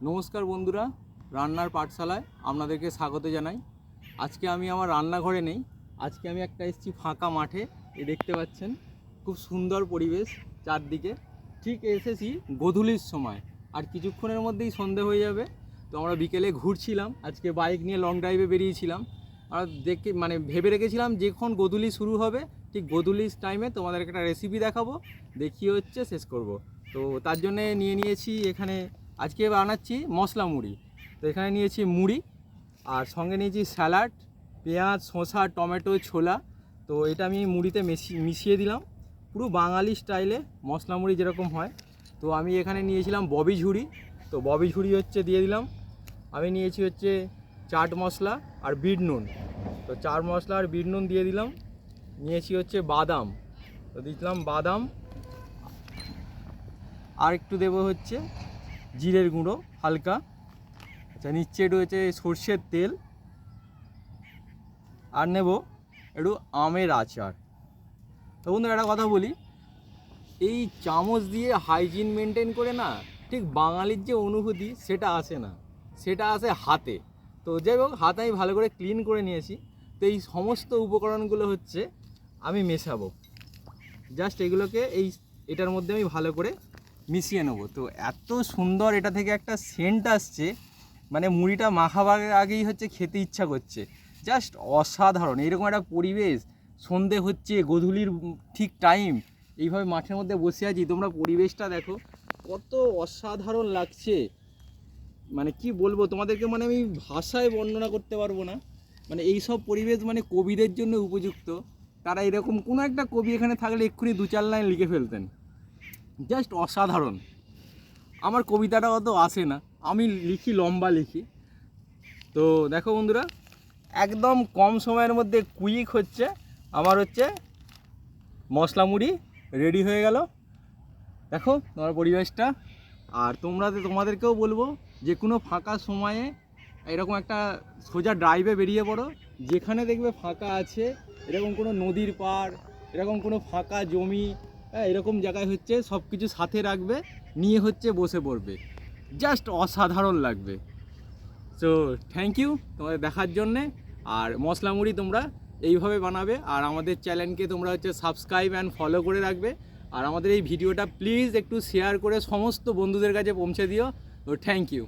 নমস্কার বন্ধুরা, রান্নার পাঠশালায় আপনাদেরকে স্বাগত জানাই। আজকে আমি আমার রান্নাঘরে নেই, আজকে আমি একটা এসেছি ফাঁকা মাঠে। দেখতে পাচ্ছেন খুব সুন্দর পরিবেশ চারদিকে। ঠিক এসেছি গোধূলির সময়, আর কিছুক্ষণের মধ্যেই সন্ধে হয়ে যাবে। তো আমরা বিকেলে ঘুরছিলাম, আজকে বাইক নিয়ে লং ড্রাইভে বেরিয়েছিলাম। আর ভেবে রেখেছিলাম যখন গোধূলি শুরু হবে ঠিক গোধূলির টাইমে তোমাদের একটা রেসিপি দেখাবো, দেখিয়ে শেষ করব। তো তার জন্যে নিয়েছি এখানে আজকে বানাচ্ছি মশলা মুড়ি। তো এখানে নিয়েছি মুড়ি, আর সঙ্গে নিয়েছি স্যালাড, পেঁয়াজ, শসা, টমেটো, ছোলা। তো এটা আমি মুড়িতে মিশিয়ে দিলাম পুরো বাঙালি স্টাইলে, মশলা মুড়ি যেরকম হয়। তো আমি এখানে নিয়েছিলাম ববি ঝুড়ি, তো ববি ঝুড়ি দিয়ে দিলাম। আমি নিয়েছি চাট মশলা আর বিট নুন, তো চাট মশলা আর বিট নুন দিয়ে দিলাম। নিয়েছি বাদাম, তো দিলাম বাদাম। আর একটু দেবো জিরের গুঁড়ো হালকা। আচ্ছা, নিচ্ছে একটু সর্ষের তেল, আর নেব একটু আমের আচার। তো বন্ধুরা একটা কথা বলি, এই চামচ দিয়ে হাইজিন মেনটেন করে না ঠিক বাঙালির যে অনুভূতি সেটা আসে না, সেটা আসে হাতে। তো যাই হোক, হাতে আমি ভালো করে ক্লিন করে নিয়েছি। তো এই সমস্ত উপকরণগুলো আমি মেশাবো। জাস্ট এগুলোকে এটার মধ্যে আমি ভালো করে মিশিয়ে নেবো। তো এত সুন্দর এটা থেকে একটা সেন্ট আসছে, মানে মুড়িটা মাখাবার আগেই খেতে ইচ্ছা করছে। জাস্ট অসাধারণ। এরকম একটা পরিবেশ, সন্ধে হচ্ছে, গোধূলির ঠিক টাইম, এইভাবে মাঠের মধ্যে বসে আছি। তোমরা পরিবেশটা দেখো কত অসাধারণ লাগছে। মানে কি বলবো তোমাদেরকে, আমি ভাষায় বর্ণনা করতে পারবো না। এই সব পরিবেশ কবিদের জন্য উপযুক্ত। তারা এরকম কোনো একটা কবি এখানে থাকলে এক্ষুনি 2-4 লাইন লিখে ফেলতেন। জাস্ট অসাধারণ। আমার কবিতাটা অত আসে না, আমি লম্বা লিখি। তো দেখো বন্ধুরা, একদম কম সময়ের মধ্যে কুইক আমার মশলা মুড়ি রেডি হয়ে গেল। দেখো তোমার পরিবেশটা। আর তোমাদেরকেও বলবো, যে কোনো ফাঁকা সময়ে এরকম একটা সোজা ড্রাইভে বেরিয়ে পড়ো। যেখানে দেখবে ফাঁকা আছে, এরকম কোনো নদীর পাড়, এরকম কোনো ফাঁকা জমি, এরকম জায়গায় সব কিছু সাথে রাখবে, নিয়ে বসে পড়বে। জাস্ট অসাধারণ লাগবে। সো থ্যাংক ইউ তোমাদের দেখার জন্যে। আর মশলা মুড়ি তোমরা এইভাবে বানাবে, আর আমাদের চ্যানেলকে তোমরা সাবস্ক্রাইব অ্যান্ড ফলো করে রাখবে। আর আমাদের এই ভিডিওটা প্লিজ একটু শেয়ার করে সমস্ত বন্ধুদের কাছে পৌঁছে দিও। তো থ্যাংক ইউ।